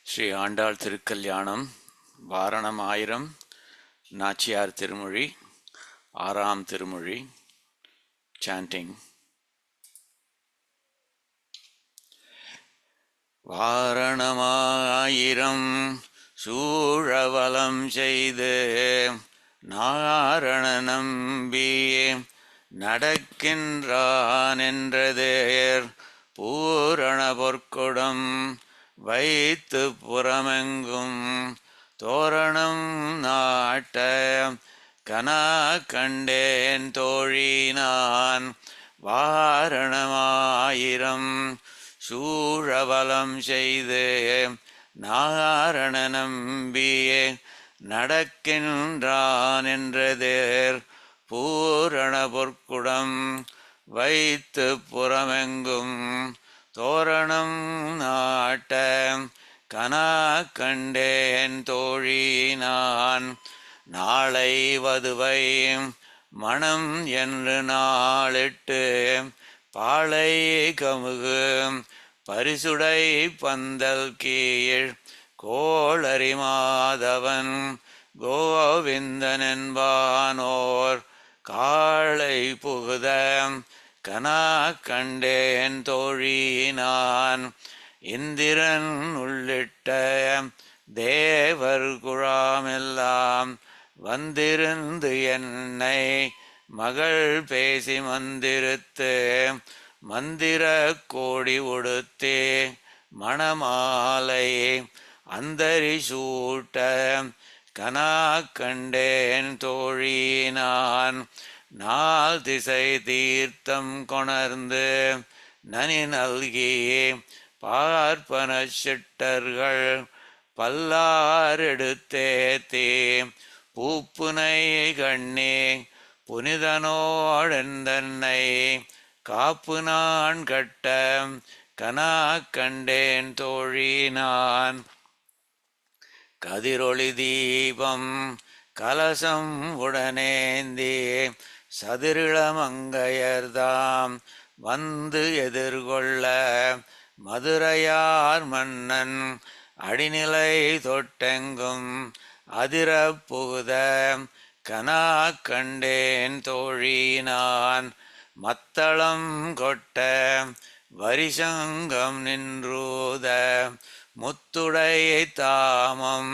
ஸ்ரீ ஆண்டாள் திருக்கல்யாணம் வாரணம் 1000 நாச்சியார் திருமொழி 6ஆம் திருமொழி சாண்டிங். வாரணமாயிரம் சூழவலம் செய்து நாரண நம்பி நடக்கின்றான் என்றதேர் பூரண பொற்குடம் வைத்து புறமெங்கும் தோரணம் நாட்ட கனா கண்டேன் தோழி நான். வாரணமாயிரம் சூழவலம் செய்து நாரண நம்பியே நடக்கின்றான் என்றதேர் பூரண பொற்குடம் வைத்து புறமெங்கும் தோரணம் நாட்ட கனா கண்டேன் தோழி நான். நாளை வதுவை மணம் என்று நாளிட்டு பாளை கமுகு பரிசுடை பந்தல் கீழ் கோளரி மாதவன் கோவிந்தன் என்பானோர் காளை புகுத கனா கண்டேன் தோழி நான். இந்திரன் உள்ளிட்ட தேவர் குழாமெல்லாம் வந்திருந்து என்னை மகள் பேசி மந்திரத்து மந்திர கோடி உடுத்தே மணமாலை அந்தரி சூட்ட கனா கண்டேன் தோழி நான். நாள் திசை தீர்த்தம் கொணர்ந்து நனி நல்கி பார்ப்பன சிட்டர்கள் பல்லாரெடுத்தேத்தே பூப்புனை கண்ணே புனிதனோடெந்தன்னை காப்பு நான் கட்ட கனா கண்டேன் தோழி நான். கதிரொளி தீபம் கலசம் உடனேந்தி சதிரிளமங்கையர்தாம் வந்து எதிர்கொள்ள மதுரையார் மன்னன் அடிநிலை தொட்டெங்கும் அதிர புகுத கனா கண்டேன் தோழி நான். மத்தளம் கொட்ட வரிசங்கம் நின்றூத முத்துடை தாமம்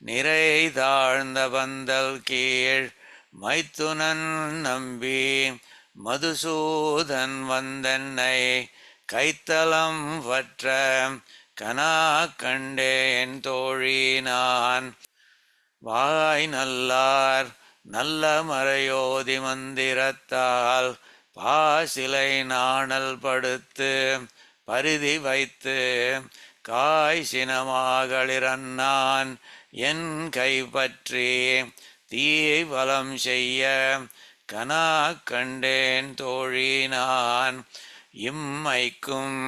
நிறை தாழ்ந்த பந்தல் கீழ் மைத்துனன் நம்பி மதுசூதன் வந்தென்னை கைத்தலம் வற்ற கனா கண்டேன் தோழி நான். வாய் நல்லார் நல்ல மறையோதி மந்திரத்தால் பாசிலை நாணல் படுத்து பரிதி வைத்து காய் சினமாகளிரன்னான் என் கைப்பற்றி தீவலம் செய்ய கனா கண்டேன் தோழி நான். இம்மைக்கும்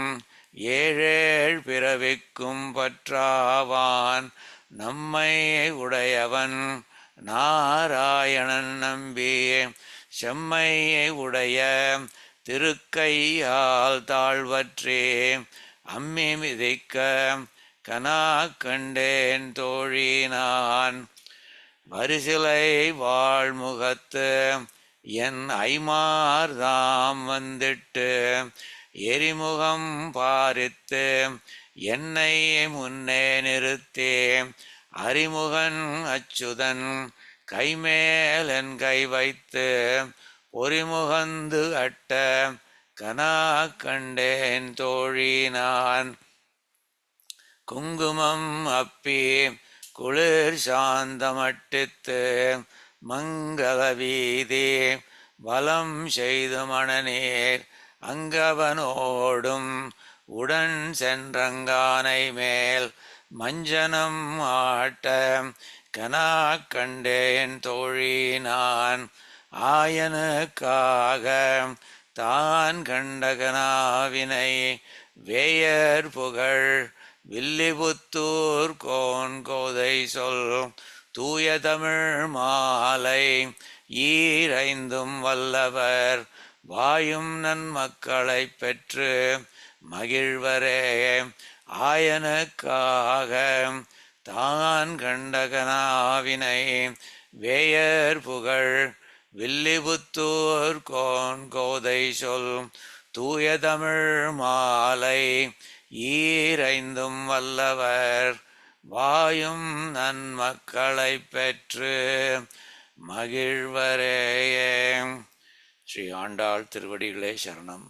ஏழேழ் பிறவிக்கும் பற்றாவான் நம்மை உடையவன் நாராயணன் நம்பி செம்மையை உடைய திருக்கையால் தாழ்வற்றே அம்மி மிதிக்க கனா கண்டேன் தோழி நான். வரிசிலை வாழ்முகத்து என் ஐமார்தாம் வந்திட்டு எரிமுகம் பாரித்து என்னை முன்னே நிறுத்தே அறிமுகன் அச்சுதன் கைமேலன் கை வைத்து பொறிமுகந்து அட்ட கனா கண்டேன் தோழி நான். குங்குமம் அப்பி குளிர் சாந்தமட்டித்து மங்கள வீதி வலம் செய்து மணநீர் அங்கவனோடும் உடன் சென்றங்கானை மேல் மஞ்சனம் ஆட்ட கனா கண்டேன் தோழி நான். ஆயனுக்காக தான் கண்ட கனாவினை வேயர் புகழ் வில்லிபுத்தூர் கோன் கோதை சொல் தூய தமிழ் மாலை ஈரைந்தும் வல்லவர் வாயும் நன்மக்களை பெற்று மகிழ்வரே ஆயனுக்காக தான் கண்டகனாவினை வேயர் புகழ் வில்லிபுத்தூர் கோதை சொல் தூய தமிழ் மாலை ஈரைந்தும் வல்லவர் வாயும் நன்மக்களை பெற்று மகிழ்வரேயே. ஸ்ரீ ஆண்டாள் திருவடிகளே சரணம்.